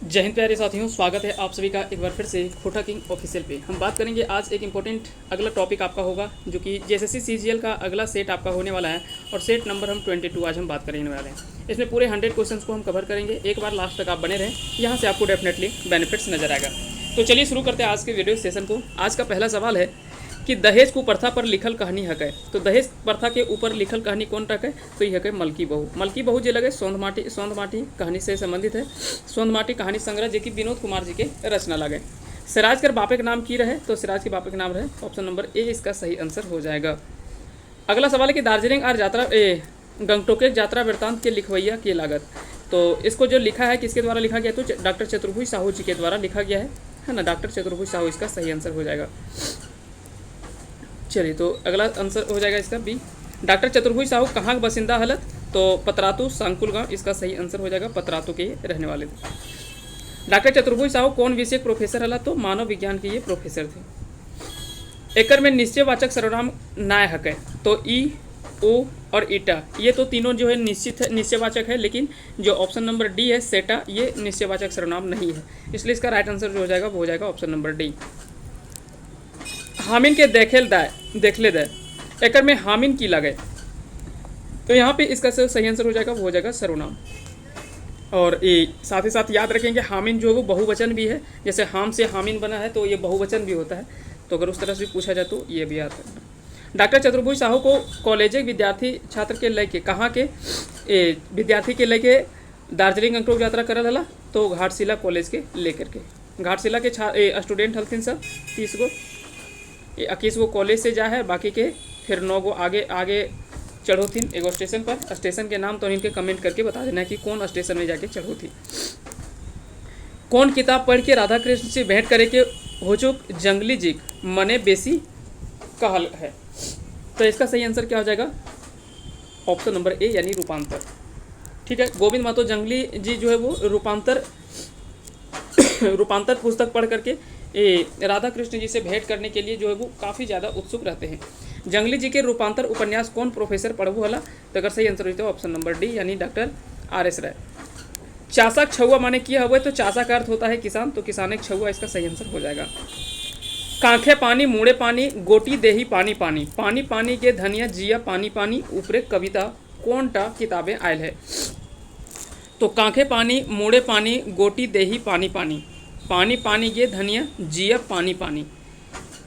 जय हिंद प्यारे साथियों, स्वागत है आप सभी का एक बार फिर से खोटा किंग ऑफिशियल पे। हम बात करेंगे आज एक इंपॉर्टेंट अगला टॉपिक आपका होगा जो कि जेएसएससी सीजीएल का अगला सेट आपका होने वाला है और सेट नंबर हम 22 आज हम बात करने वाले हैं। इसमें पूरे 100 क्वेश्चंस को हम कवर करेंगे। एक बार लास्ट तक आप बने रहें, यहाँ से आपको डेफिनेटली बेनिफिट्स नजर आएगा। तो चलिए शुरू करते हैं आज के वीडियो सेशन को। आज का पहला सवाल है कि दहेज कुप्रथा पर लिखल कहानी हक है। तो दहेज प्रथा के ऊपर लिखल कहानी कौन रखे? तो यह है मलकी बहू। मलकी बहू जो लगे सोंधमाटी कहानी से संबंधित है। सोंधमाटी कहानी संग्रह जो कि विनोद कुमार जी के रचना लगे। सिराज कर बापे का नाम की रहे? तो सिराज के बापे का नाम रहे ऑप्शन नंबर ए इसका सही आंसर हो जाएगा। अगला सवाल है कि दार्जिलिंग और गंगटोक यात्रा वृत्तांत के लिखवैया की लागत। तो इसको जो लिखा है किसके द्वारा लिखा गया? तो डॉक्टर चतुर्भुज साहू जी के द्वारा लिखा गया है ना। डॉक्टर चतुर्भुज साहू इसका सही आंसर हो जाएगा। चलिए, तो अगला आंसर हो जाएगा इसका बी। डॉक्टर चतुर्भुज साहू कहाँ के बसिंदा हलत? तो पतरातू सांकुल गांव इसका सही आंसर हो जाएगा। पतरातू के रहने वाले थे। डॉक्टर चतुर्भुज साहू कौन विषय प्रोफेसर हला? तो मानव विज्ञान के ये प्रोफेसर थे। एकर में निश्चयवाचक सर्वनाम नाय हक है। तो ई, ओ और ईटा ये तो तीनों जो है निश्चयवाचक है, लेकिन जो ऑप्शन नंबर डी है सेटा ये निश्चयवाचक सर्वनाम नहीं है, इसलिए इसका राइट आंसर जो हो जाएगा वो हो जाएगा ऑप्शन नंबर डी। हामिन के देखले दे एकर में हामिन की लगे, तो यहाँ पे इसका सही आंसर हो जाएगा वो हो जाएगा सर्वनाम। और ये साथ ही साथ याद रखेंगे हामिन जो है वो बहुवचन भी है। जैसे हाम से हामिन बना है तो ये बहुवचन भी होता है, तो अगर उस तरह से पूछा जाए तो ये भी याद रखना। डॉक्टर चतुर्भुज साहू को कॉलेज विद्यार्थी छात्र के लेके कहाँ के विद्यार्थी के लेके दार्जिलिंग गंगटोक यात्रा करल हला? तो घाटशिला कॉलेज के लेकर के। घाटशिला के स्टूडेंट हलथिन सब 30 गो। 21 गो कॉलेज से जा है, बाकी के फिर 9 गो आगे चढ़ोथिन एगो स्टेशन पर। स्टेशन के नाम तो इनके कमेंट करके बता देना है कि कौन स्टेशन में जाके चढ़ोथी। कौन किताब पढ़ के राधा कृष्ण से भेंट करे के हो चुक जंगली जी मने बेसी कहल है? तो इसका सही आंसर क्या हो जाएगा? ऑप्शन नंबर ए यानी रूपांतर। ठीक है, गोविंद महतो जंगली जी जो है वो रूपांतर पुस्तक पढ़ करके राधा कृष्ण जी से भेंट करने के लिए जो है वो काफ़ी ज़्यादा उत्सुक रहते हैं। जंगली जी के रूपांतर उपन्यास कौन प्रोफेसर पढ़बू हला? तो अगर सही आंसर होता है ऑप्शन नंबर डी यानी डॉक्टर RS राय। चासा छुआ माने किया हुआ है? तो चासा का अर्थ होता है किसान, तो किसान छुआ इसका सही आंसर हो जाएगा। कांखे पानी मुड़े पानी गोटी देही पानी पानी पानी पानी के धनिया जिया पानी पानी ऊपरे कविता कौन टा किताबें आयल है? तो कांखे पानी मुड़े पानी गोटी देही पानी पानी पानी पानी के धनिया जिया पानी पानी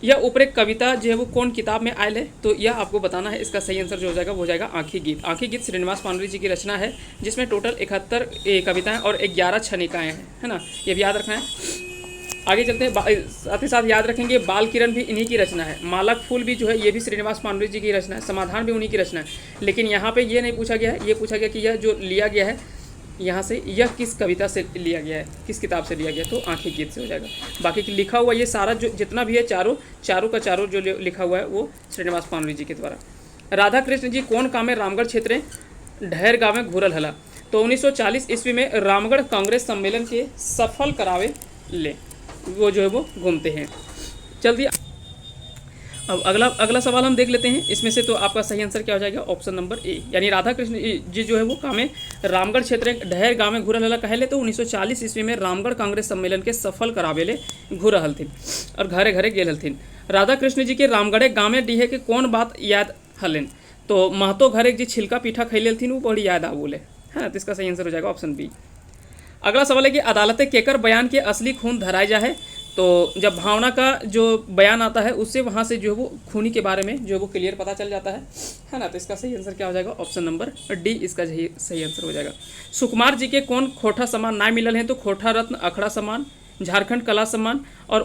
यह ऊपरे कविता जो है वो कौन किताब में आयल है? तो यह आपको बताना है। इसका सही आंसर जो हो जाएगा वो हो जाएगा आँखी गीत। आँखी गीत श्रीनिवास पांडुरी जी की रचना है, जिसमें टोटल 71 कविताएं और 11 छनिकाएँ हैं, है ना। ये भी याद रखना है। आगे चलते हैं, साथ ही साथ याद रखेंगे बाल किरण भी इन्हीं की रचना है। मालक फूल भी जो है ये भी श्रीनिवास पांडुरी जी की रचना है। समाधान भी उन्हीं की रचना है, लेकिन यहाँ पे ये नहीं पूछा गया है। ये पूछा गया कि यह जो लिया गया है यहाँ से यह किस कविता से लिया गया है, किस किताब से लिया गया, तो आँखी गीत से हो जाएगा। बाकी लिखा हुआ ये सारा जो जितना भी है चारों का चारों जो लिखा हुआ है वो श्रीनिवास पांडुरी जी के द्वारा। राधा कृष्ण जी कौन काम में रामगढ़ क्षेत्र ढहर गाँव में घूरल हला? तो 1940 ईस्वी में रामगढ़ कांग्रेस सम्मेलन के सफल करावे ले वो जो है वो घूमते हैं। जल्दी अब अगला सवाल हम देख लेते हैं। इसमें से तो आपका सही आंसर क्या हो जाएगा? ऑप्शन नंबर ए यानी राधा कृष्ण जी जो है वो कामे रामगढ़ क्षेत्र ढहर गाँव में घूरल हला कहले? तो 1940 ईस्वी में रामगढ़ कांग्रेस सम्मेलन के सफल करावेले घूर हलथिन और घरे घरे गेल हलथिन। राधा कृष्ण जी के रामगढ़े गाँव में डीहे के कौन बात याद हलन? तो महतो घरे जी छिलका पीठा खैले हलथिन वो बड़ी याद बोले, है ना। तो इसका सही आंसर हो जाएगा ऑप्शन बी। अगला सवाल है कि अदालत केकर बयान के असली खून धराया जा है? तो जब भावना का जो बयान आता है उससे वहाँ से जो है वो खूनी के बारे में जो है वो क्लियर पता चल जाता है ना। तो इसका सही आंसर क्या हो जाएगा? ऑप्शन नंबर डी इसका सही आंसर हो जाएगा। सुकुमार जी के कौन खोटा सम्मान ना मिलल है? तो खोटा रत्न, अखड़ा सम्मान, झारखंड कला सम्मान और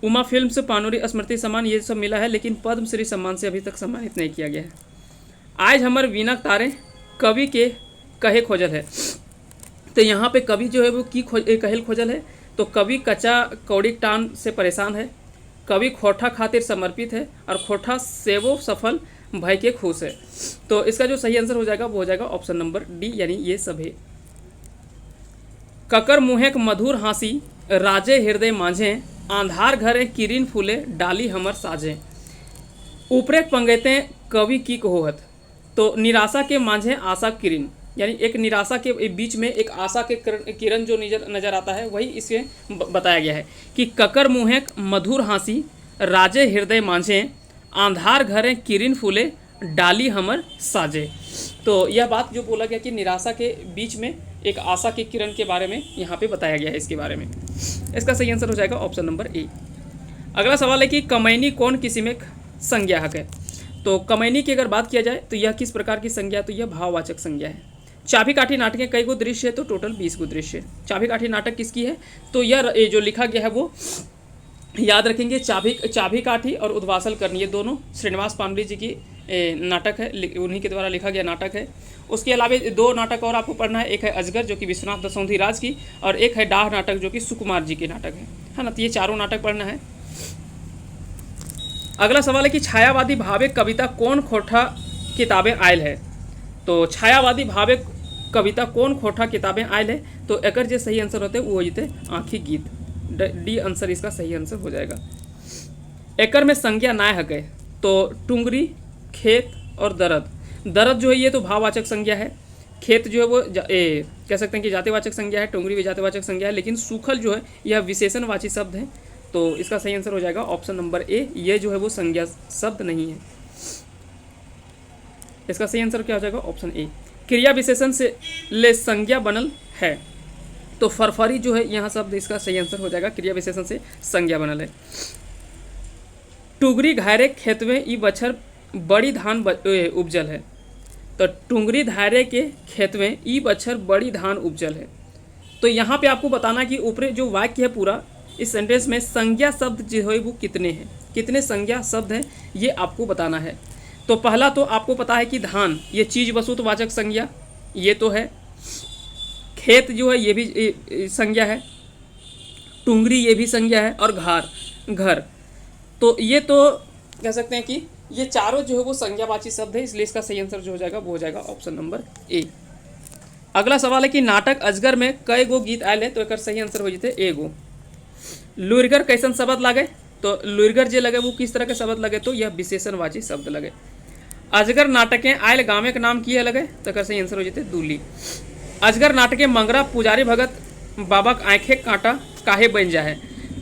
उमा फिल्म्स पानोरी स्मृति सम्मान ये सब मिला है, लेकिन पद्मश्री सम्मान से अभी तक सम्मानित नहीं किया गया है। आज हमर वीणा तारे कवि के कहे खोजल है? तो यहाँ पे कवि जो है वो की कहल खोजल है? तो कवि कच्चा कौड़ी टान से परेशान है, कवि खोठा खातिर समर्पित है और खोठा सेवो सफल भय के खुश है। तो इसका जो सही आंसर हो जाएगा वो हो जाएगा ऑप्शन नंबर डी यानी ये सब है। ककर मुहेक मधुर हाँसी राजे हृदय मांझे आंधार घरे किरीन फूले डाली हमर साझे ऊपरे पंगेते कवि की कहोहत? तो निराशा के मांझे आशा किरीन यानी एक निराशा के बीच में एक आशा के किरण जो नजर आता है, वही इसमें बताया गया है कि ककर मुँहे मधुर हाँसी, राजे हृदय मांझे, आंधार घरे किरण फूले, डाली हमर साजे। तो यह बात जो बोला गया कि निराशा के बीच में एक आशा के किरण के बारे में यहाँ पे बताया गया है इसके बारे में। इसका सही आंसर हो जाएगा ऑप्शन नंबर ए। अगला सवाल है कि कमैनी कौन किस्मिक संज्ञा है। तो कमैनी की अगर बात किया जाए तो यह किस प्रकार की संज्ञा है, तो यह भाववाचक संज्ञा है। चाबी काठी नाटक के कई गो दृश्य है, तो टोटल 20 गो दृश्य है। चाबी काठी नाटक किसकी है, तो यह जो लिखा गया है वो याद रखेंगे, चाबी काठी और उद्वासल करनी, ये दोनों श्रीनिवास पांडे जी की नाटक है, उन्हीं के द्वारा लिखा गया नाटक है। उसके अलावा 2 नाटक और आपको पढ़ना है, एक है अजगर जो कि विश्वनाथ दसौंधी राज की, और एक है डाह नाटक जो कि सुकुमार जी के नाटक है ना। तो ये चारों नाटक पढ़ना है। अगला सवाल है कि छायावादी भाविक कविता कौन खोठा किताबें आयल है। तो छायावादी भाविक कविता कौन खोठा किताबें आयल है, तो एकर जो सही आंसर होते वो होते आँखी गीत, डी आंसर इसका सही आंसर हो जाएगा। एकर में संज्ञा नाय हके, तो टुंगरी, खेत और दरद। दरद जो है ये तो भाववाचक संज्ञा है, खेत जो है वो कह सकते हैं कि जातिवाचक संज्ञा है, टुंगरी भी जातिवाचक संज्ञा है, लेकिन सूखल जो है यह विशेषणवाची शब्द है। तो इसका सही आंसर हो जाएगा ऑप्शन नंबर ए, ये जो है वो संज्ञा शब्द नहीं है। इसका सही आंसर क्या हो जाएगा ऑप्शन ए। क्रिया विशेषण से ले संज्ञा बनल है, तो फरफरी जो है यहाँ शब्द इसका सही आंसर हो जाएगा, क्रिया विशेषण से संज्ञा बनल है। टुंगरी घायरे खेतवे ई बछर बड़ी धान उपजल है, तो टुंगरी धायरे के खेत में ई बछर बड़ी धान उपजल है। तो यहाँ पे आपको बताना कि ऊपर जो वाक्य है पूरा, इस सेंटेंस में संज्ञा शब्द जो है वो कितने हैं, कितने संज्ञा शब्द हैं, ये आपको बताना है। तो पहला तो आपको पता है कि धान ये चीज वस्तुवाचक संज्ञा, ये तो है। खेत जो है ये भी संज्ञा है, टुंगरी ये भी संज्ञा है, और घर, तो ये तो कह सकते हैं कि ये चारों जो है वो संज्ञावाची शब्द है, इसलिए इसका सही आंसर जो हो जाएगा वो हो जाएगा ऑप्शन नंबर ए। अगला सवाल है कि नाटक अजगर में कई गो गीत आयल है, तो एक सही आंसर हो जाते एगो। लुरगर कैसन शब्द लगे, तो लुरगर जे लगे वो किस तरह के शब्द लगे, तो यह विशेषणवाची शब्द लगे। अजगर नाटकें आयल गाँव के नाम किए लगे, तो एक सही आंसर हो जाते दूली। अजगर नाटके मंगरा पुजारी भगत बाबा आँखें कांटा काहे बन जाए,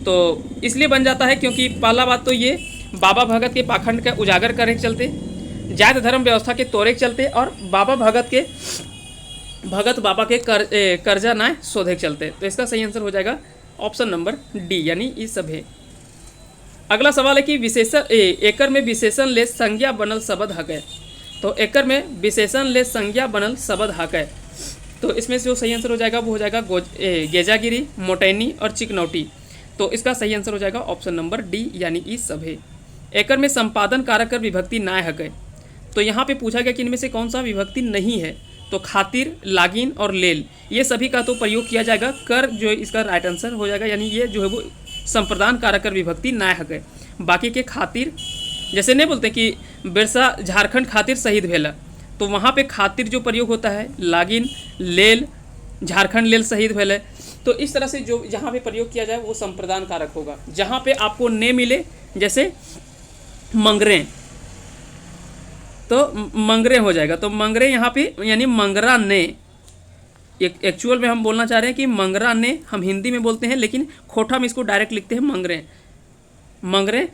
तो इसलिए बन जाता है क्योंकि पहला बात तो ये बाबा भगत के पाखंड का उजागर करने के चलते, जात धर्म व्यवस्था के तोड़े के चलते, और भगत बाबा के कर्जा ना शोधे के चलते। तो इसका सही आंसर हो जाएगा ऑप्शन नंबर डी, यानी ये सब है। अगला सवाल है कि एकर में विशेषण ले संज्ञा बनल शब्द हकै, तो एकर में विशेषण ले संज्ञा बनल शब्द हकै, तो इसमें से जो सही आंसर हो जाएगा वो हो जाएगा गेजागिरी, मोटैनी और चिकनौटी। तो इसका सही आंसर हो जाएगा ऑप्शन नंबर डी, यानी ई सब है। एकर में संपादन कारक विभक्ति नाय हकै, तो यहाँ पे पूछा गया कि इनमें से कौन सा विभक्ति नहीं है, तो खातिर, लागिन और लेल, ये सभी का तो प्रयोग किया जाएगा। कर जो इसका राइट आंसर हो जाएगा, यानी ये जो है वो संप्रदान कारक विभक्ति नाय हकै। बाकी के खातिर, जैसे नहीं बोलते कि बिरसा झारखंड खातिर शहीद भेला, तो वहाँ पे खातिर जो प्रयोग होता है, लागिन, लेल, झारखंड लेल शहीद भेले, तो इस तरह से जो जहाँ पे प्रयोग किया जाए वो संप्रदान कारक होगा। जहाँ पे आपको ने मिले, जैसे मंगरे, तो मंगरे हो जाएगा, तो मंगरे यहाँ पे यानी मंगरा ने, एक्चुअल में हम बोलना चाह रहे हैं कि मंगरा ने हम हिंदी में बोलते हैं, लेकिन खोटा में इसको डायरेक्ट लिखते हैं मंगरे।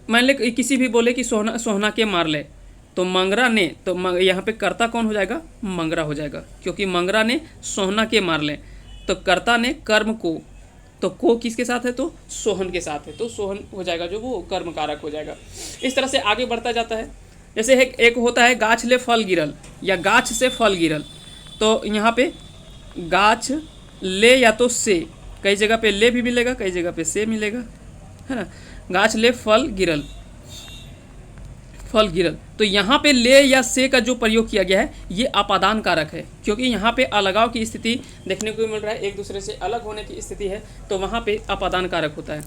मान ले किसी भी बोले कि सोहना के मार ले, तो मंगरा ने, तो यहाँ पे कर्ता कौन हो जाएगा, मंगरा हो जाएगा, क्योंकि मंगरा ने सोहना के मार ले, तो कर्ता ने कर्म को, तो को किसके साथ है, तो सोहन के साथ है, तो सोहन हो जाएगा जो वो कर्म कारक हो जाएगा। इस तरह से आगे बढ़ता जाता है। जैसे एक होता है गाछ ले फल गिरल, या गाछ से फल गिरल, तो यहाँ पे गाछ ले या तो से, कई जगह पे ले भी मिलेगा, कई जगह पे से मिलेगा, है ना। गाछ ले फल गिरल, तो यहाँ पे ले या से का जो प्रयोग किया गया है ये अपादान कारक है, क्योंकि यहाँ पे अलगाव की स्थिति देखने को मिल रहा है, एक दूसरे से अलग होने की स्थिति है, तो वहाँ पे अपादान कारक होता है।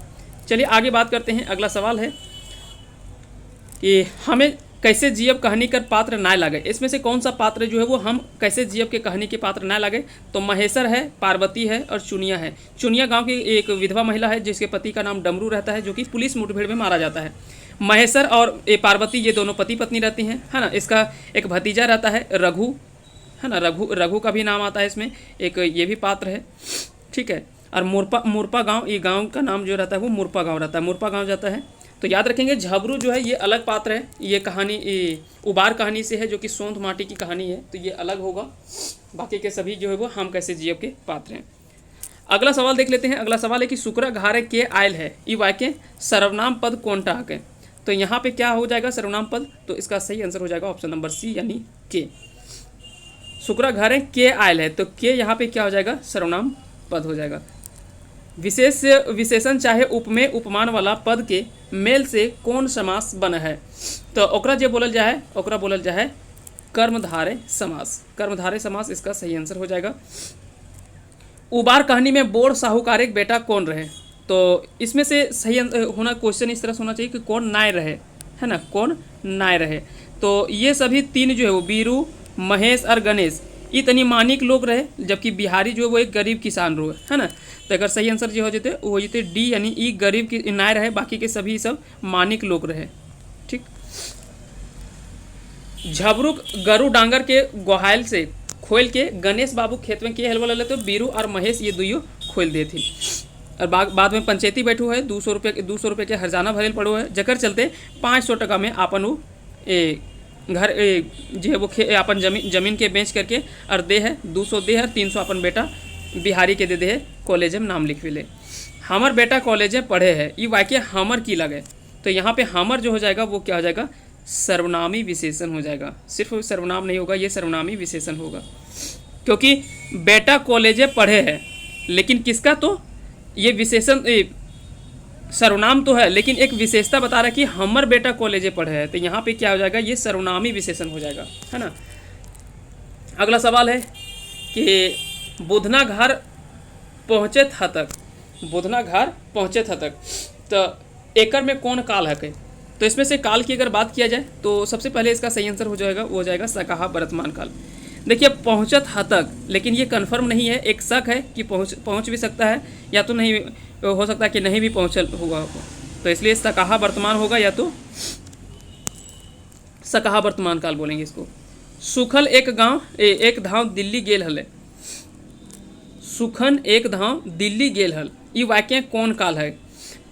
चलिए आगे बात करते हैं। अगला सवाल है कि हमें कैसे जीव कहानी कर पात्र ना लागे, इसमें से कौन सा पात्र जो है वो हम कैसे जीव के कहानी के पात्र ना लागे, तो महेश्वर है, पार्वती है और चुनिया है। चुनिया गांव की एक विधवा महिला है जिसके पति का नाम डमरू रहता है, जो कि पुलिस मुठभेड़ में मारा जाता है। महेश्वर और पार्वती ये दोनों पति पत्नी रहती हैं, है ना। इसका एक भतीजा रहता है रघु, है ना। रघु, रघु का भी नाम आता है इसमें, एक ये भी पात्र है, ठीक है। और मुरपा गांव, ये गांव का नाम जो रहता है वो मुरपा गांव रहता है, मुरपा गांव जाता है। तो याद रखेंगे झबरू जो है ये अलग पात्र है, ये कहानी ये उबार कहानी से है जो कि सोंध माटी की कहानी है, तो ये अलग होगा। बाकी के सभी जो है वो हम कैसे जियब के पात्र हैं। अगला सवाल देख लेते हैं। अगला सवाल है कि शुक्र घारे के आयल है ई वाक्य सर्वनाम पद कौन टाक है। तो यहाँ पे क्या हो जाएगा सर्वनाम पद, तो इसका सही आंसर हो जाएगा ऑप्शन नंबर सी यानी के। शुक्र घारे के आयल है तो के यहाँ पे क्या हो जाएगा सर्वनाम पद हो जाएगा। विशेष विशेषण चाहे उपमेय उपमान वाला पद के मेल से कौन समास बना है। तो ओकरा जे बोलल जाए ओकरा बोलल जाए कर्मधारय समास, कर्मधारय समास इसका सही आंसर हो जाएगा। उबार कहानी में बोर साहूकार एक बेटा कौन रहे। तो इसमें से सही होना क्वेश्चन इस तरह से होना चाहिए कि कौन नाय रहे, है ना, कौन नाय रहे। तो ये सभी तीन जो है वो बीरू, महेश और गणेश ये तनी मानिक लोग रहे, जबकि बिहारी जो है वो एक गरीब किसान लोग है ना। तो अगर सही आंसर जो हो जाते वो हो जाते डी यानी ई गरीब की नाय रहे, बाकी के सभी सब मानिक लोग रहे, ठीक। झबरुक गरु डांगर के गोहायल से खोल के गणेश बाबू खेत में के हेलवा लेते, बीरू और महेश ये दुइयों खोल दे थी। और बाद में पंचायती बैठू है 200 रुपये के हरजाना भरेल पड़ो है, जकर चलते 500 टका में आपन वो घर जो है वो अपन जमीन के बेच करके और दे है 200 दे है 300 अपन बेटा बिहारी के दे है कॉलेज में नाम लिखवे ले। हमर बेटा कॉलेज में पढ़े है ये वाक्य हमर की लगे। तो यहाँ पे हमर जो हो जाएगा वो क्या हो जाएगा सर्वनामी विशेषण हो जाएगा। सिर्फ सर्वनाम नहीं होगा, ये सर्वनामी विशेषण होगा, क्योंकि बेटा कॉलेज में पढ़े है लेकिन किसका, तो ये विशेषण सर्वनाम तो है लेकिन एक विशेषता बता रहा है कि हमर बेटा कॉलेज पढ़े है। तो यहाँ पे क्या हो जाएगा ये सर्वनामी विशेषण हो जाएगा, है ना। अगला सवाल है कि बुधना घर पहुँचे था तक, बुधना घर पहुँचे था तक, तो एकर में कौन काल है। तो इसमें से काल की अगर बात किया जाए तो सबसे पहले इसका सही आंसर हो जाएगा वो हो जाएगा सकाहा वर्तमान काल। देखिए पहुँचत हा तक, लेकिन ये कन्फर्म नहीं है, एक शक है कि पहुँच भी सकता है या तो नहीं हो सकता कि नहीं भी पहुँचल होगा। तो इसलिए सकाहा वर्तमान होगा या तो सकाहा वर्तमान काल बोलेंगे इसको। सुखल एक धाम दिल्ली गेल हले, सुखन एक धाम दिल्ली गेल हल ये वाक्य कौन काल है।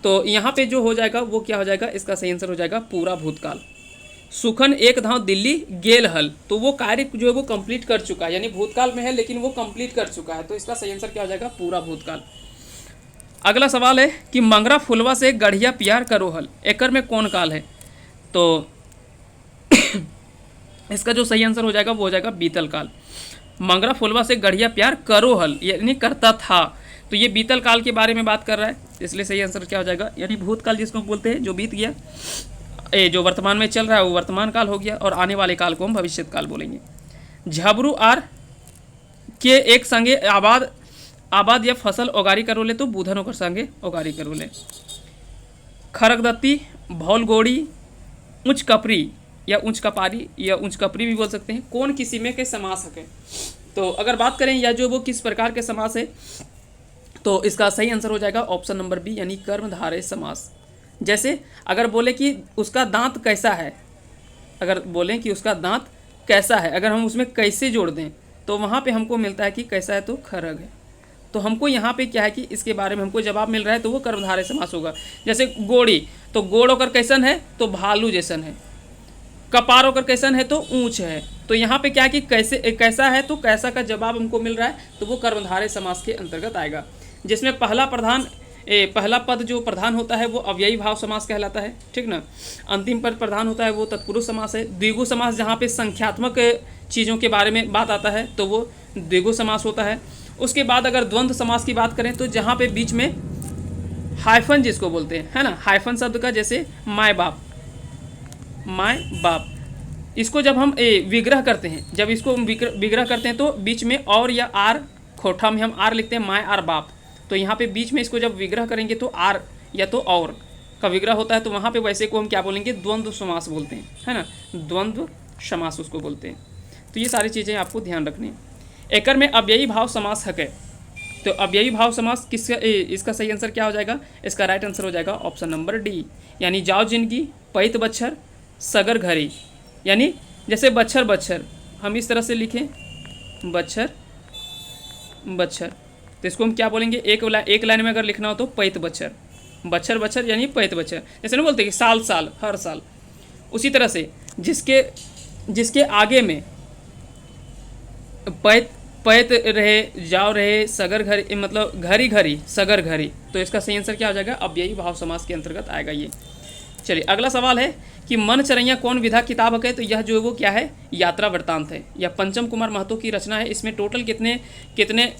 तो यहाँ पे जो हो जाएगा वो क्या हो जाएगा, इसका सही आंसर हो जाएगा पूरा भूतकाल। सुखन एक धाम दिल्ली गेल हल, तो वो कार्य जो है वो कंप्लीट कर चुका है, यानी भूतकाल में है लेकिन वो कंप्लीट कर चुका है। तो इसका सही आंसर क्या हो जाएगा पूरा भूतकाल। अगला सवाल है कि मंगरा फुलवा से गढ़िया प्यार करो हल, एकर में कौन काल है। तो इसका जो सही आंसर हो जाएगा वो हो जाएगा बीतल काल। मंगरा फुलवा से गढ़िया प्यार करो हल यानी करता था, तो ये बीतल काल के बारे में बात कर रहा है, इसलिए सही आंसर क्या हो जाएगा यानी भूतकाल जिसको बोलते हैं जो बीत गया। जो वर्तमान में चल रहा है वो वर्तमान काल हो गया और आने वाले काल को हम भविष्य काल बोलेंगे। झबरू आर के एक संगे आबाद या फसल उगारी करो ले, तो बूधन होकर संगे उगारी करो ले। खरगदत्ती भौलगोड़ी उच्च कपरी या उच्च कपारी या उच्च कपरी भी बोल सकते हैं, कौन किसी में के समास है। तो अगर बात करें या जो वो किस प्रकार के समास है, तो इसका सही आंसर हो जाएगा ऑप्शन नंबर बी यानी कर्मधारय समास। जैसे अगर बोले कि उसका दांत कैसा है, अगर बोलें कि उसका दांत कैसा है, अगर हम उसमें कैसे जोड़ दें तो वहाँ पे हमको मिलता है कि कैसा है तो खरग है। तो हमको यहाँ पे क्या है कि इसके बारे में हमको जवाब मिल रहा है, तो वो कर्मधारय समास होगा। जैसे गोड़ी, तो गोड़ होकर कैसन है तो भालू जैसन है। कपार होकर कैसन है तो ऊंच है। तो यहाँ पे क्या है कि कैसा है तो कैसा का जवाब हमको मिल रहा है, तो वो कर्मधारय समास के अंतर्गत आएगा। जिसमें पहला पद जो प्रधान होता है वो अव्ययी भाव समास कहलाता है, ठीक ना। अंतिम पद प्रधान होता है वो तत्पुरुष समास है। द्विगु समास जहाँ पे संख्यात्मक चीज़ों के बारे में बात आता है तो वो द्विगु समास होता है। उसके बाद अगर द्वंद्व समास की बात करें तो जहाँ पे बीच में हाइफन जिसको बोलते हैं, है ना, हाइफन शब्द का, जैसे माय बाप, इसको जब हम विग्रह करते हैं, जब इसको विग्रह करते हैं तो बीच में और या आर, खोठा में हम आर लिखते हैं माय और बाप, तो यहाँ पे बीच में इसको जब विग्रह करेंगे तो आर या तो और का विग्रह होता है, तो वहाँ पे वैसे को हम क्या बोलेंगे द्वंद्व समास बोलते हैं, है ना, द्वंद्व समास उसको बोलते हैं। तो ये सारी चीज़ें आपको ध्यान रखनी है। एकर में अव्ययी भाव समास है, तो अव्ययी भाव समास किसका, इसका सही आंसर क्या हो जाएगा, इसका राइट आंसर हो जाएगा ऑप्शन नंबर डी यानी जाओ जिंदगी पैत बच्छर सगर घरी, यानी जैसे बच्छर हम इस तरह से लिखें बच्छर बच्छर। तो इसको हम क्या बोलेंगे, एक लाइन में अगर लिखना हो तो पैत बच्छर, बच्छर बच्छर यानी पैत बच्छर। जैसे ना बोलते हैं कि साल साल, हर साल। उसी तरह से जिसके आगे में पैत पैत रहे, जाओ रहे, सगर घर, मतलब घरी घरी, सगर घरी, तो इसका सही आंसर क्या हो जाएगा, अव्ययी भाव समास के अंतर्गत आएगा ये। चलिए अगला सवाल है कि मन चरैया कौन विधा किताब है, तो यह जो है वो क्या है, यात्रा वृत्तांत है। यह पंचम कुमार महतो की रचना है। इसमें टोटल कितने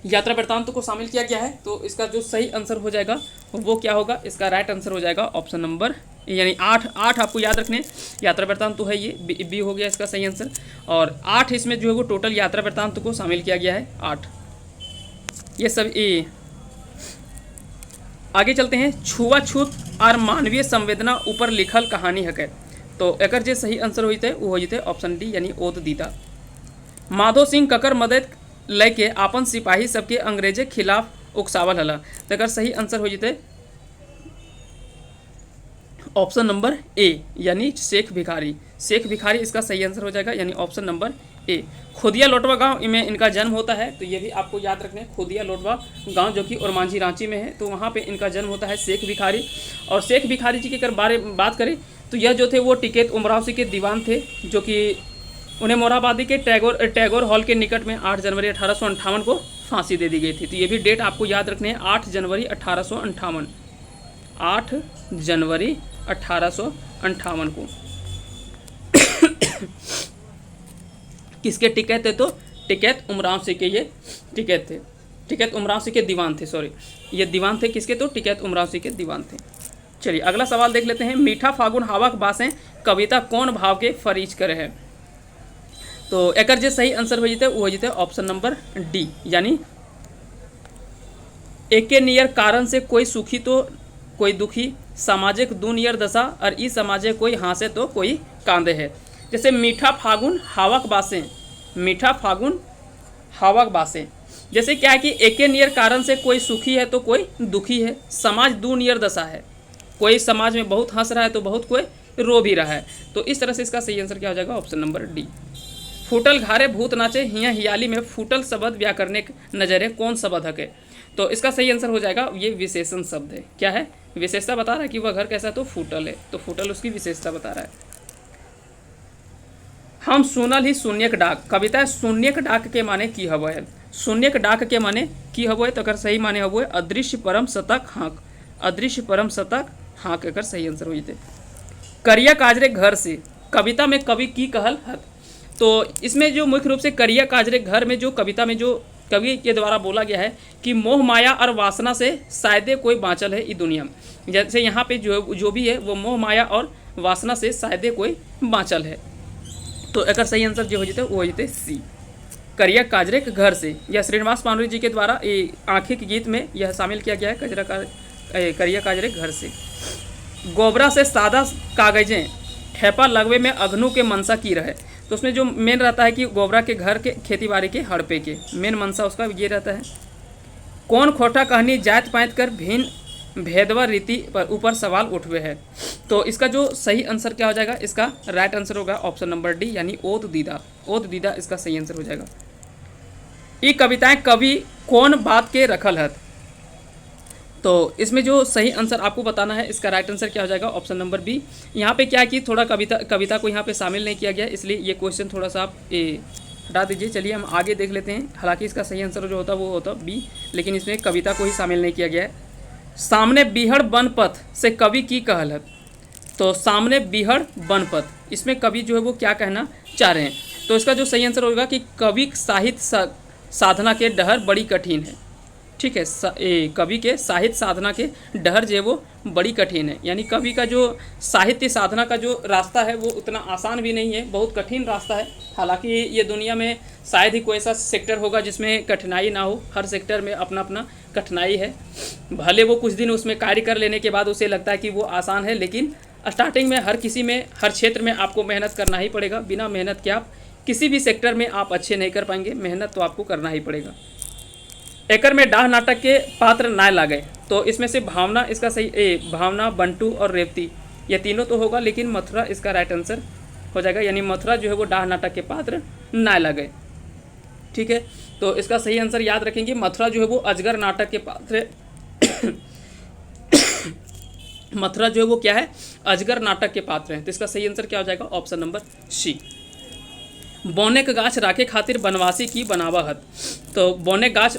यात्रा वृत्तांत को शामिल किया गया है, तो इसका जो सही आंसर हो जाएगा वो क्या होगा, इसका राइट आंसर हो जाएगा ऑप्शन नंबर यानी 8 आपको याद रखने। यात्रा वृत्तांत तो है ये, बी हो गया इसका सही आंसर। और 8 इसमें जो है वो टोटल यात्रा वृत्तांत को शामिल किया गया है, 8। ये सब आगे चलते हैं। छुआछूत और मानवीय संवेदना ऊपर लिखल कहानी है। तो एकर जे सही आंसर होते वो हो जते ऑप्शन डी यानी ओत दीदा। माधो सिंह ककर मदद लेके आपन सिपाही सबके अंग्रेजे खिलाफ उकसावल हला, तो एकर सही आंसर हो जते ऑप्शन नंबर ए यानी शेख भिखारी। शेख भिखारी इसका सही आंसर हो जाएगा यानी ऑप्शन नंबर ए। खुदिया लोटवा गांव में इनका जन्म होता है, तो ये भी आपको याद रखना है, खुदिया लोटवा गांव जो कि ओरमांझी रांची में है, तो वहाँ पे इनका जन्म होता है शेख भिखारी। और शेख भिखारी जी के अगर बारे में बात करें तो यह जो थे वो टिकैत उमराव सिंह के दीवान थे, जो कि उन्हें मोरहाबादी के टैगोर हॉल के निकट में 8 जनवरी 1858 को फांसी दे दी गई थी। तो ये भी डेट आपको याद रखने हैं, 8 जनवरी 1858, 8 जनवरी 1858 को। किसके टिकैत थे, तो टिकैत उमराव सिंह के ये टिकैत थे, टिकैत उमराव सिंह के दीवान थे, सॉरी ये दीवान थे किसके, तो टिकैत उमराव सिंह के दीवान थे। चलिए अगला सवाल देख लेते हैं। मीठा फागुन हावक बासें कविता कौन भाव के फरीज करे है, तो एकर जे सही आंसर हो जते वो हो जते ऑप्शन नंबर डी यानी एके नियर कारण से कोई सुखी तो कोई दुखी, सामाजिक दू नियर दशा और ई समाजे कोई हाँसे तो कोई कांदे है। जैसे मीठा फागुन हावक बासें, मीठा फागुन हावक बासें, जैसे क्या है कि एके नियर कारण से कोई सुखी है तो कोई दुखी है, समाज दू नियर दशा है, कोई समाज में बहुत हंस रहा है तो बहुत कोई रो भी रहा है। तो इस तरह से इसका सही आंसर क्या हो जाएगा, ऑप्शन नंबर डी। फूटल घारे भूत नाचे हिया हियाली में फूटल शब्द व्याकरणिक नजरे कौन शब्द है, तो इसका सही आंसर हो जाएगा ये विशेषण शब्द है। क्या है, विशेषता बता रहा है कि वह घर कैसा है, तो फूटल है, तो फूटल उसकी विशेषता बता रहा है। हम सुनल ही शून्यक डाक, कविता शून्यक डाक के माने की हवा है, शून्यक डाक के माने की हवा है, तो अगर सही माने हवा है अदृश्य परम शतक हाँक, अदृश्य परम शतक हाँक अगर सही आंसर हो जाते। करिया काजरे घर से, कविता में कवि की कहल हत, तो इसमें जो मुख्य रूप से करिया काजरे घर में जो कविता में जो कवि के द्वारा बोला गया है कि मोह माया और वासना से शायदे कोई बाँचल है इस दुनिया में। जैसे यहाँ पे जो भी है वो मोह माया और वासना से शायदे कोई बाँचल है, तो अगर सही आंसर जो हो जाते वो हो जाते सी, करिया काजरे के घर से। यह श्रीनिवास पांडुरी जी के द्वारा आँखें के गीत में यह शामिल किया गया है, करिया काजरे घर से। गोबरा से सादा कागजें ठेपा लगवे में अग्नु के मनसा की रहे, तो उसमें जो मेन रहता है कि गोबरा के घर के खेती बाड़ी के हड़पे के मेन मनसा उसका ये रहता है। कौन खोटा कहनी जात पात कर भिन्न भेदवा रीति पर ऊपर सवाल उठवे है, तो इसका जो सही आंसर क्या हो जाएगा, इसका राइट आंसर होगा ऑप्शन नंबर डी यानी ओत दीदा, ओत दीदा इसका सही आंसर हो जाएगा। ये कविताएं कवि कौन बात के रखल है, तो इसमें जो सही आंसर आपको बताना है, इसका राइट आंसर क्या हो जाएगा, ऑप्शन नंबर बी। यहाँ पे क्या है कि थोड़ा कविता को यहाँ पे शामिल नहीं किया गया, इसलिए ये क्वेश्चन थोड़ा सा आप हटा दीजिए। चलिए हम आगे देख लेते हैं। हालांकि इसका सही आंसर जो होता वो होता बी, लेकिन इसमें कविता को ही शामिल नहीं किया गया है। सामने बिहड़ बनपथ से कवि की कहल है, तो सामने बिहड़ बनपथ, इसमें कवि जो है वो क्या कहना चाह रहे हैं, तो इसका जो सही आंसर होगा कि कवि साहित्य साधना के डहर बड़ी कठिन है। ठीक है, कवि के साहित्य साधना के डहर जो है वो बड़ी कठिन है, यानी कवि का जो साहित्य साधना का जो रास्ता है वो उतना आसान भी नहीं है, बहुत कठिन रास्ता है। हालांकि ये दुनिया में शायद ही कोई ऐसा सेक्टर होगा जिसमें कठिनाई ना हो, हर सेक्टर में अपना अपना कठिनाई है। भले वो कुछ दिन उसमें कार्य कर लेने के बाद उसे लगता है कि वो आसान है, लेकिन स्टार्टिंग में हर किसी में, हर क्षेत्र में आपको मेहनत करना ही पड़ेगा। बिना मेहनत के आप किसी भी सेक्टर में आप अच्छे नहीं कर पाएंगे, मेहनत तो आपको करना ही पड़ेगा। एकर में डाह नाटक के पात्र ना लागे, तो इसमें से भावना इसका सही भावना, बंटू और रेवती ये तीनों तो होगा, लेकिन मथुरा इसका राइट आंसर हो जाएगा, यानी मथुरा जो है वो डाह नाटक के पात्र ना लगे। ठीक है, तो इसका सही आंसर याद रखेंगे, मथुरा जो है वो अजगर नाटक के पात्र है। मथुरा जो है वो क्या है, अजगर नाटक के पात्र हैं। तो इसका सही आंसर क्या हो जाएगा, ऑप्शन नंबर सी। बौने के गाछ राखे खातिर बनवासी की बनावहत। तो बौने गाछ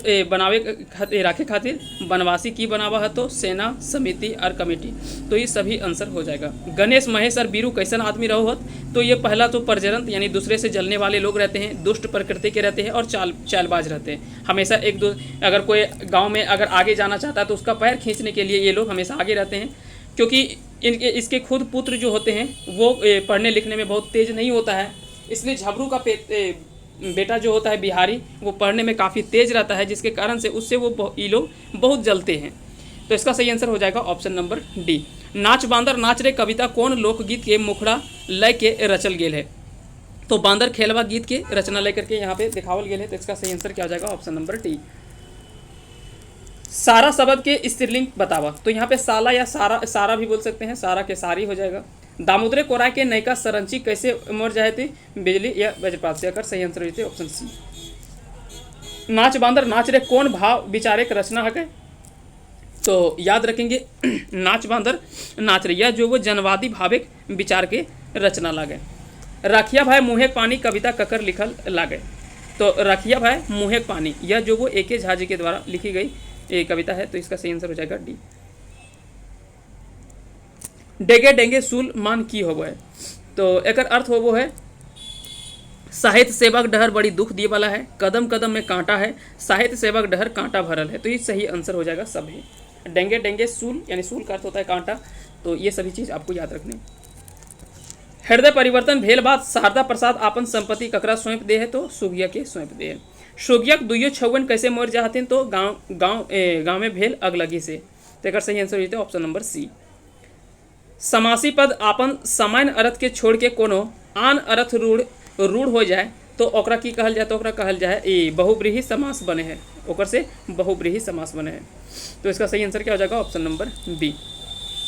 राखे खातिर बनवासी की बनावहत, तो सेना, समिति और कमेटी। तो ये सभी आंसर हो जाएगा। गणेश, महेश और बीरू कैसन आदमी रहो हत। तो ये पहला तो परजरंत यानी दूसरे से जलने वाले लोग रहते हैं, दुष्ट प्रकृति के रहते हैं और चालबाज रहते हैं। हमेशा अगर कोई गाँव में अगर आगे जाना चाहता है तो उसका पैर खींचने के लिए ये लोग हमेशा आगे रहते हैं, क्योंकि इसके खुद पुत्र जो होते हैं वो पढ़ने लिखने में बहुत तेज नहीं होता है, इसलिए झबरू का बेटा जो होता है बिहारी, वो पढ़ने में काफ़ी तेज रहता है, जिसके कारण से उससे ये लोग बहुत जलते हैं। तो इसका सही आंसर हो जाएगा ऑप्शन नंबर डी। नाच बांदर नाच रे कविता कौन लोकगीत के मुखड़ा लय के रचल गेल है। तो बांदर खेलवा गीत के रचना लेकर के यहाँ पे दिखावल गेल है। तो इसका सही आंसर क्या हो जाएगा, ऑप्शन नंबर डी। सारा शब्द के स्त्रीलिंग बतावा। तो यहाँ पे साला या सारा भी बोल सकते हैं, सारा के सारी हो जाएगा। दामोदरे कोराय के नयका सरंची कैसे मर जाए थे, बिजली या वज्रपात से। अगर सही आंसर होते ऑप्शन सी। नाच बांदर नाच रे कौन भाव विचारे की रचना है। तो याद रखेंगे नाच बांदर नाच रे या जो वो जनवादी भाविक विचार के रचना लागे। रखिया भाई मुँहे पानी कविता ककर लिखल लागे। तो रखिया भाई मुँहे पानी यह जो वो ए.के. झा जी के द्वारा लिखी गई ये कविता है। तो इसका सही आंसर हो जाएगा डी। डेगे डेंगे सूल मान की होबो है। तो एक अर्थ होबो है साहित्य सेवक डहर बड़ी दुख दिए वाला है, कदम कदम में कांटा है, साहित्य सेवक डहर कांटा भरल है। तो ये सही आंसर हो जाएगा सभी। डेंगे डेंगे सूल यानी सूल का अर्थ होता है कांटा। तो ये सभी चीज़ आपको याद रखनी। हृदय परिवर्तन भेल बात शारदा प्रसाद आपन संपत्ति ककरा सौंप दे है। तो सुगिया के सौंप दे है। सुगिया दुइयो छौवन कैसे मर जाते। तो गाँव में भेल अगलगी से। तो एक सही आंसर होता है ऑप्शन नंबर सी। समासी पद आपन सामान्य अर्थ के छोड़ के कोनो आन अर्थ रूढ़ हो जाए तो ओकरा की कहल जाए। तो ओकरा कहल जाए ये बहुब्रीही समास बने हैं, ओकर से बहुब्रीही समास बने हैं। तो इसका सही आंसर क्या हो जाएगा, ऑप्शन नंबर बी।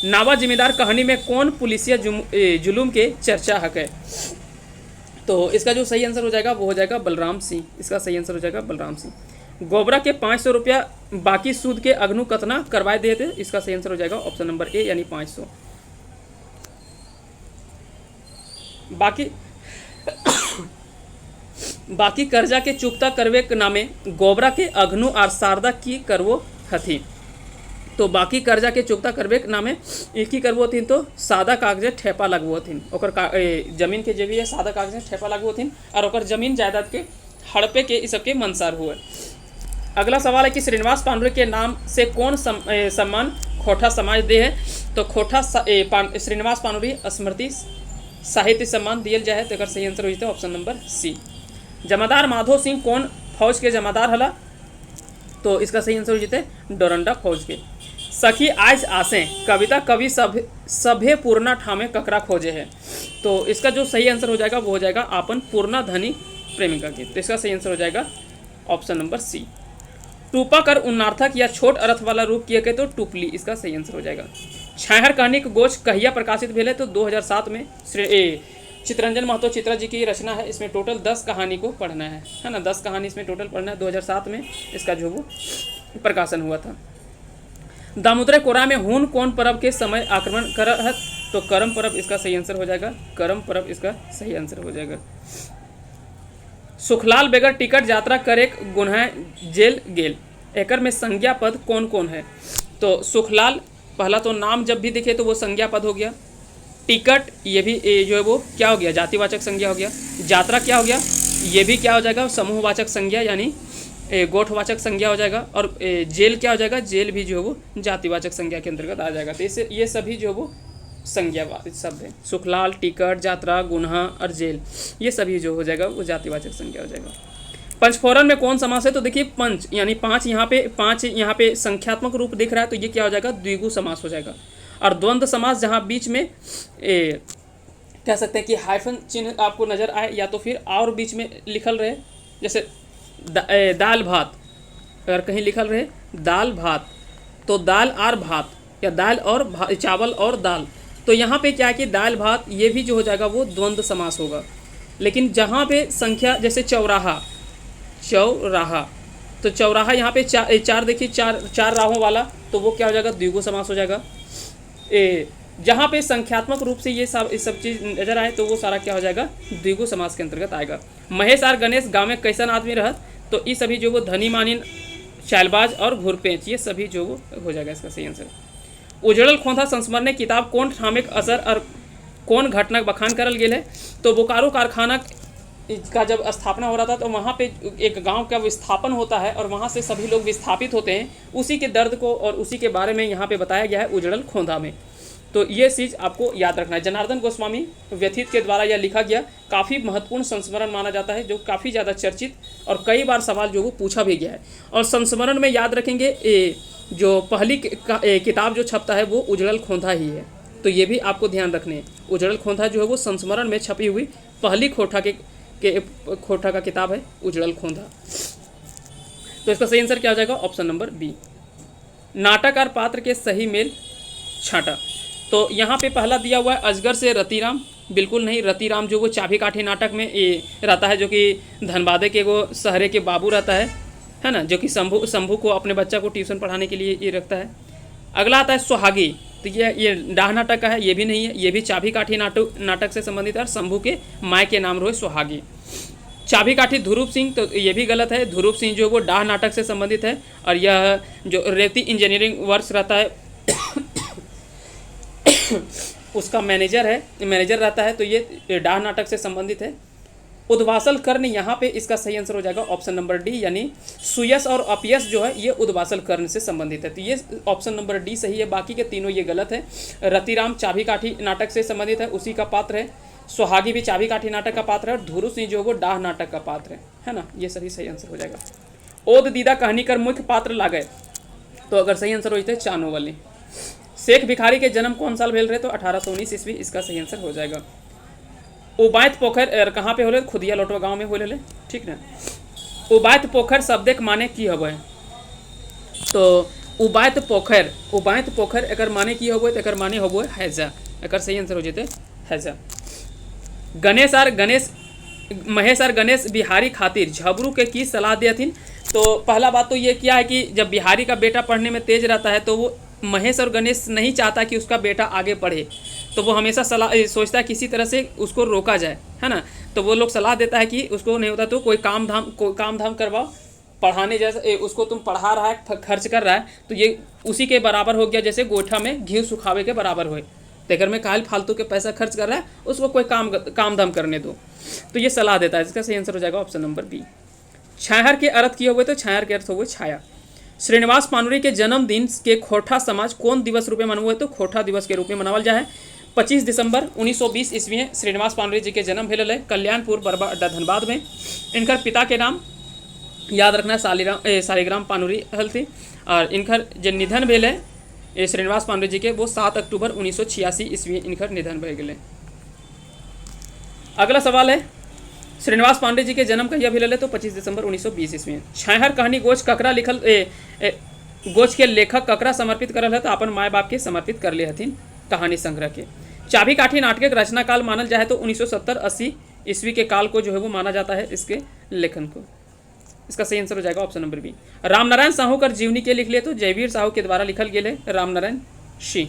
नावा जिम्मेदार कहानी में कौन पुलिसिया जुलूम के चर्चा हक है। तो इसका जो सही आंसर हो जाएगा वो हो जाएगा बलराम सिंह। इसका सही आंसर हो जाएगा बलराम सिंह। गोबरा के 500 रुपया बाकी सूद के अग्नु कतना करवाए दिए थे। इसका सही आंसर हो जाएगा ऑप्शन नंबर ए यानी 500। बाकी कर्जा के चुकता करवे के नामे गोबरा के अग्नु और शारदा की करवो हथी। तो बाकी कर्जा के चुकता करवे के नामे एक ही करवो थीन। तो सादा कागजे ठेपा लगवो थीन। ओकर जमीन के जगह सादा कागजे ठेपा लगवो थीन और ओकर जमीन जायदाद के हड़पे के इस सबके मंसार हुए। अगला सवाल है कि श्रीनिवास पांडुरे के नाम से कौन सम्मान खोटा समाज दे है। तो खोटा श्रीनिवास पांडुरे स्मृति साहित्य सम्मान दियल जाए। तो सही आंसर हो ऑप्शन नंबर सी। जमादार माधो सिंह कौन फौज के जमादार हला। तो इसका सही आंसर हो जीते डोरंडा फौज के। सखी आज आसे कविता कवि सभे पूर्णा ठामे ककरा खोजे है। तो इसका जो सही आंसर हो जाएगा वो हो जाएगा आपन पूर्णा धनी प्रेमिका की। तो इसका सही आंसर हो जाएगा ऑप्शन नंबर सी। टूपा कर उन्नार्थक या छोट अर्थ वाला रूप किए गए। तो टुपली इसका सही आंसर हो जाएगा। छाहर कहानी का गोच कहिया प्रकाशित भेले। तो 2007 में चित्रंजन महतो चित्रा जी की रचना है। इसमें टोटल 10 कहानी को पढ़ना है ना। 10 कहानी इसमें टोटल पढ़ना है। 2007 में इसका जो वो प्रकाशन हुआ था। दामोदर कोरा में हून कौन पर्व के समय आक्रमण कर है। तो करम पर्व इसका सही आंसर हो जाएगा। करम पर्व इसका सही आंसर हो जाएगा। सुखलाल बेगर टिकट यात्रा करे गुन्हा जेल गेल। एकर में संज्ञा पद कौन कौन है। तो सुखलाल पहला तो नाम जब भी दिखे तो वो संज्ञा पद हो गया। टिकट ये भी जो है वो क्या हो गया, जातिवाचक संज्ञा हो गया। यात्रा क्या हो गया, ये भी क्या हो जाएगा, समूहवाचक संज्ञा यानी गोठवाचक संज्ञा हो जाएगा। और जेल क्या हो जाएगा, जेल भी जो है वो जातिवाचक संज्ञा के अंतर्गत आ जाएगा। तो इससे ये सभी जो है वो संज्ञावाचक शब्द है। सुखलाल, टिकट, यात्रा, गुन्हा और जेल ये सभी जो हो जाएगा वो जातिवाचक संज्ञा हो जाएगा। पंचफोरन में कौन समास है। तो देखिए पंच यानी पाँच यहाँ पे संख्यात्मक रूप दिख रहा है। तो ये क्या हो जाएगा, द्विगु समास हो जाएगा। और द्वंद्व समास जहाँ बीच में कह सकते हैं कि हाइफन चिन्ह आपको नजर आए या तो फिर और बीच में लिखल रहे, जैसे दाल भात अगर कहीं लिखल रहे दाल भात तो दाल और भात या दाल और चावल और दाल। तो यहाँ पे क्या है कि दाल भात ये भी जो हो जाएगा वो द्वंद्व समास होगा। लेकिन जहाँ पे संख्या जैसे चौराहा। तो चौराहा यहाँ पे चार देखिए, चार राहों वाला, तो वो क्या हो जाएगा, द्विगु समास हो जाएगा। जहाँ पे संख्यात्मक रूप से ये सब चीज़ नजर आए तो वो सारा क्या हो जाएगा, द्विगु समास के अंतर्गत आएगा। महेश और गणेश गाँव में कैसन आदमी रहत, तो ये सभी जो वो धनी मानिन, चालबाज और घुरपेच, ये सभी जो वो हो जाएगा इसका सही आंसर। उजड़ल खोंधा संस्मरण किताब कौन ठामिक असर और कौन घटना बखान करल गेल है, तो बोकारो कारखाना का जब स्थापना हो रहा था तो वहाँ पे एक गांव का विस्थापन होता है और वहाँ से सभी लोग विस्थापित होते हैं, उसी के दर्द को और उसी के बारे में यहाँ पे बताया गया है उजड़ल खोंधा में। तो ये चीज़ आपको याद रखना है। जनार्दन गोस्वामी व्यथित के द्वारा यह लिखा गया काफ़ी महत्वपूर्ण संस्मरण माना जाता है, जो काफ़ी ज़्यादा चर्चित और कई बार सवाल जो वो पूछा भी गया है। और संस्मरण में याद रखेंगे जो पहली किताब जो छपता है वो उजड़ल खोंधा ही है, तो ये भी आपको ध्यान रखने हैं। उजड़ल खोंधा जो है वो संस्मरण में छपी हुई पहली खोटा का किताब है उजड़ल खोंधा। तो इसका सही आंसर क्या हो जाएगा, ऑप्शन नंबर बी। नाटक और पात्र के सही मेल छाटा, तो यहाँ पे पहला दिया हुआ है अजगर से रतिराम, बिल्कुल नहीं। रतिराम जो वो चाबी काठी नाटक में रहता है, जो कि धनबादे के वो शहरे के बाबू रहता है ना, जो कि शंभू को अपने बच्चा को ट्यूशन पढ़ाने के लिए ये रखता है। अगला आता है सुहागी, तो ये डाह नाटक का है, ये भी नहीं है, ये भी चाबी काठी नाटक से संबंधित है और शंभू के माय के नाम रोए सुहागी। चाबी काठी ध्रुव सिंह, तो ये भी गलत है। ध्रुव सिंह जो वो डाह नाटक से संबंधित है और यह जो रेवती इंजीनियरिंग वर्क्स रहता है उसका मैनेजर रहता है, तो ये डाह नाटक से संबंधित है। उद्वासल कर्ण, यहाँ पे इसका सही आंसर हो जाएगा ऑप्शन नंबर डी, यानी सुयस और अपयस जो है ये उद्वासल कर्ण से संबंधित है, तो ये ऑप्शन नंबर डी सही है। बाकी के तीनों ये गलत है। रतिराम चाबी काठी नाटक से संबंधित है, उसी का पात्र है। सुहागी भी चाबी काठी नाटक का पात्र है और ध्रुव सिंह जो वो डाह नाटक का पात्र है ना, ये सही आंसर हो जाएगा। ओद दीदा कहानी कर मुख्य पात्र लागे, तो अगर सही आंसर हो जाए चानो वाली। शेख भिखारी के जन्म कौन साल भेल रहे, तो 1819 ईस्वी, इसका सही आंसर हो जाएगा। उबायत पोखर कहाँ पे होले, खुदिया लोटवा गांव में होले, ठीक ना। उबायत पोखर शब्दक माने की हवे, तो उबायत पोखर एकर माने की हवे, तो एकर माने हवे हैजा, एकर सही आंसर हो जेते हैजा। महेश और गणेश बिहारी खातिर झबरू के की सलाह दियथिन, तो पहला बात तो ये किया है कि जब बिहारी का बेटा पढ़ने में तेज रहता है तो वो महेश और गणेश नहीं चाहता कि उसका बेटा आगे पढ़े, तो वो हमेशा सोचता है किसी तरह से उसको रोका जाए, है ना। तो वो लोग सलाह देता है कि उसको नहीं होता तो कोई काम धाम करवाओ, पढ़ाने जैसे उसको तुम पढ़ा रहा है, खर्च कर रहा है, तो ये उसी के बराबर हो गया जैसे गोइठा में घी सुखावे के बराबर हुए। तेकर में काल फालतू के पैसा खर्च कर रहा है, उसको कोई काम धाम करने दो, तो ये सलाह देता है। इसका सही आंसर हो जाएगा ऑप्शन नंबर बी। छाहर के अर्थ किए हुए, तो छाहर के अर्थ हुए छाया। श्रीनिवास पानुरी के जन्मदिन के खोठा समाज कौन दिवस रूप में मनावे हुए, तो खोठा दिवस के रूप में मनावल जाए। 25 दिसंबर 1920 ईस्वी में श्रीनिवास पानुरी जी के जन्म भेल है कल्याणपुर बरबा अड्डा धनबाद में। इनकर पिता के नाम याद रखना शालिग्राम पानुरी हलती, और इनकर जो निधन भेल है श्रीनिवास पानुरी जी के, वो 7 अक्टूबर 1986 ईस्वी इनकर निधन भे गए। अगला सवाल है, श्रीनिवास पांडे जी के जन्म कहिया भेल है, तो 25 दिसंबर 1920 ईस्वी में। छाहर कहानी गोच ककरा लिखल, गोच के लेखक ककरा समर्पित करल है, तो अपन माय बाप के समर्पित कर ले हथिन कहानी संग्रह के। चाबी काठी नाटक रचना काल मानल जाए तो 1970-80 ईस्वी के काल को जो है वो माना जाता है इसके लेखन को। इसका सही आंसर हो जाएगा option number B. Ramnarayan Sahu कर जीवनी के लिख लिए, तो जयवीर साहू के द्वारा लिखल गेले रामनारायण शी।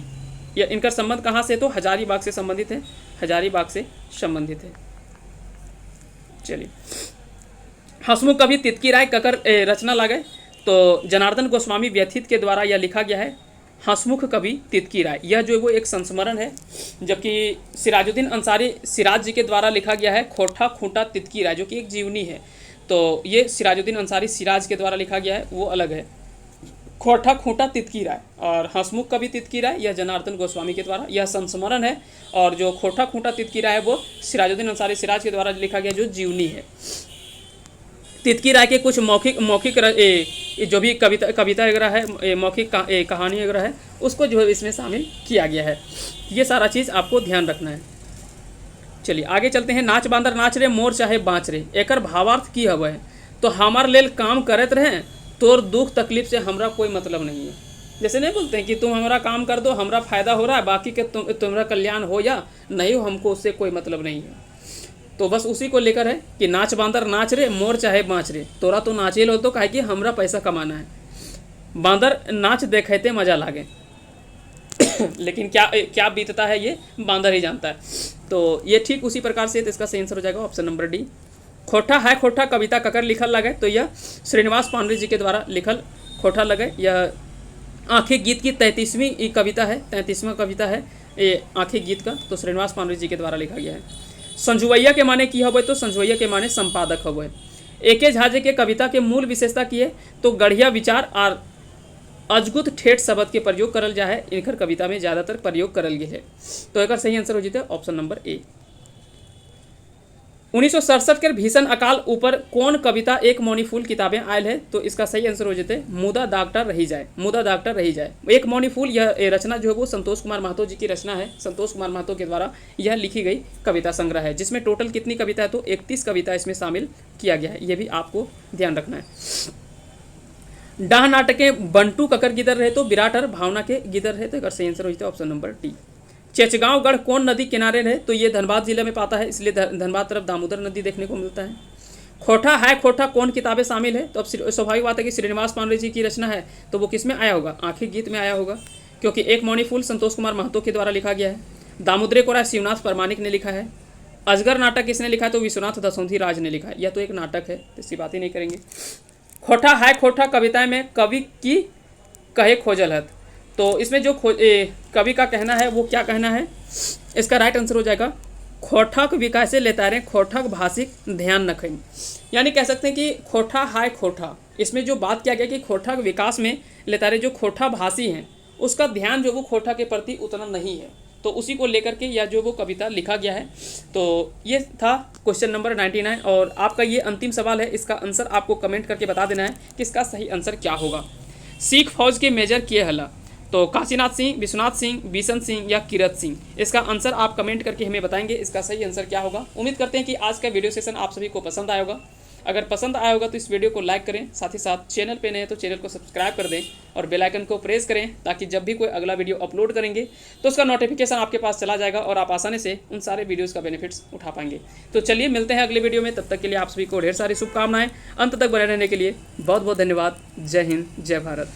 या इनका संबंध कहाँ से, तो हजारीबाग से संबंधित है, हजारीबाग से संबंधित है। चलिए, हसमुख कवि तितकी राय ककर रचना लागे, तो जनार्दन गोस्वामी व्यथित के द्वारा यह लिखा गया है हसमुख कवि तितकी राय। यह जो है वो एक संस्मरण है, जबकि सिराजुद्दीन अंसारी सिराज जी के द्वारा लिखा गया है खोठा खूंटा तितकी राय, जो कि एक जीवनी है। तो ये सिराजुद्दीन अंसारी सिराज के द्वारा लिखा गया है, वो अलग है, खोठा खूंटा तितकी राय। और हसमुख कवि तितकी राय यह जनार्दन गोस्वामी के द्वारा यह संस्मरण है, और जो खोठा खूंटा तितकी राय है वो सिराजुद्दीन अंसारी सिराज के द्वारा लिखा गया जो जीवनी है। तितकी राय के कुछ मौखिक जो भी कविता वगैरह है, मौखिक कहानी वगैरह है, उसको जो है इसमें शामिल किया गया है। ये सारा चीज़ आपको ध्यान रखना है। चलिए आगे चलते हैं। नाच बांदर नाच रे मोर चाहे बाँच रे, एकर भावार्थ की हवे है, तो हमार लेल काम करत रहे, तोर दुख तकलीफ से हमरा कोई मतलब नहीं है। जैसे नहीं बोलते हैं कि तुम हमारा काम कर दो, हमरा फायदा हो रहा है, बाकी के तुम्हारा कल्याण हो या नहीं हो, हमको उससे कोई मतलब नहीं है। तो बस उसी को लेकर है कि नाच बांदर नाच रे, मोर चाहे बाँच रे, तोरा तो नाचे लो, तो काहे कि हमरा पैसा कमाना है। बांदर नाच देखते मजा लागे लेकिन क्या क्या बीतता है ये बांदर ही जानता है। तो ये ठीक उसी प्रकार से, तो इसका सही आंसर हो जाएगा ऑप्शन नंबर डी। खोटा है खोटा कविता ककर लिखल लगे, तो यह श्रीनिवास पांडे जी के द्वारा लिखल खोटा लगे। यह आंखें गीत की 33वीं कविता है, 33वां कविता है ये आंखें गीत का, तो श्रीनिवास पांडे जी के द्वारा लिखा गया है। संजुवैया के माने की हवे, तो संजुवैया के माने संपादक हवे। एके झाजे के कविता के मूल विशेषता की है, तो गढ़िया विचार और अजगुत ठेठ शब्द के प्रयोग करल जा है, इनकर कविता में ज़्यादातर प्रयोग करल गया है। तो एक सही आंसर हो जीते ऑप्शन नंबर ए। 1967 के भीषण अकाल ऊपर कौन कविता एक मौनी फूल किताबें आयल है, तो इसका सही आंसर हो जाते मुदा डॉक्टर रही जाए, मुदा डॉक्टर रही जाए। एक मौनी फूल, यह रचना जो है वो संतोष कुमार महतो जी की रचना है। संतोष कुमार महतो के द्वारा यह लिखी गई कविता संग्रह है, जिसमें टोटल कितनी कविता है, तो 31 कविता इसमें शामिल किया गया है। ये भी आपको ध्यान रखना है। डाह नाटके बंटू ककर गिदर रहे, तो विराट और भावना के गिदर रहे, तो एक सही आंसर हो जाता है ऑप्शन नंबर डी। चेचगांव गढ़ कौन नदी किनारे रहे, तो ये धनबाद जिले में पाता है, इसलिए धनबाद तरफ दामोदर नदी देखने को मिलता है। खोटा है खोटा कौन किताबें शामिल है, तो अब स्वाभाविक बात है कि श्रीनिवास पांडे जी की रचना है, तो वो किस में आया होगा, आंखें गीत में आया होगा, क्योंकि एक मौनी फूल संतोष कुमार महतो के द्वारा लिखा गया है। दामोदरे कोरा शिवनाथ परमानिक ने लिखा है। अजगर नाटक किसने लिखा है, तो विश्वनाथ दसौंधी राज ने लिखा है। यह तो एक नाटक है, तो इसकी बात ही नहीं करेंगे। खोटा है खोटा कविताएं में कवि की कहे खोजलहत, तो इसमें जो कवि का कहना है वो क्या कहना है, इसका राइट आंसर हो जाएगा खोठक विकासे लेता रहे खोठक भाषिक ध्यान नखई। यानी कह सकते हैं कि खोठा है खोठा, इसमें जो बात किया गया कि खोठक विकास में लेता रहे जो खोठा भाषी हैं उसका ध्यान जो वो खोठा के प्रति उतना नहीं है, तो उसी को लेकर के यह जो वो कविता लिखा गया है। तो ये था क्वेश्चन नंबर 99 और आपका ये अंतिम सवाल है। इसका आंसर आपको कमेंट करके बता देना है कि इसका सही आंसर क्या होगा। सिख फौज के मेजर किए हला, तो काशीनाथ सिंह, विश्वनाथ सिंह, बिशन सिंह या किरत सिंह, इसका आंसर आप कमेंट करके हमें बताएंगे इसका सही आंसर क्या होगा। उम्मीद करते हैं कि आज का वीडियो सेशन आप सभी को पसंद आया होगा। अगर पसंद आया होगा तो इस वीडियो को लाइक करें, साथ ही साथ चैनल पे नए हैं तो चैनल को सब्सक्राइब कर दें और बेल आइकन को प्रेस करें, ताकि जब भी कोई अगला वीडियो अपलोड करेंगे तो उसका नोटिफिकेशन आपके पास चला जाएगा और आप आसानी से उन सारे वीडियोस का बेनिफिट्स उठा पाएंगे। तो चलिए मिलते हैं अगले वीडियो में, तब तक के लिए आप सभी को ढेर सारी शुभकामनाएं। अंत तक बने रहने के लिए बहुत बहुत धन्यवाद। जय हिंद, जय भारत।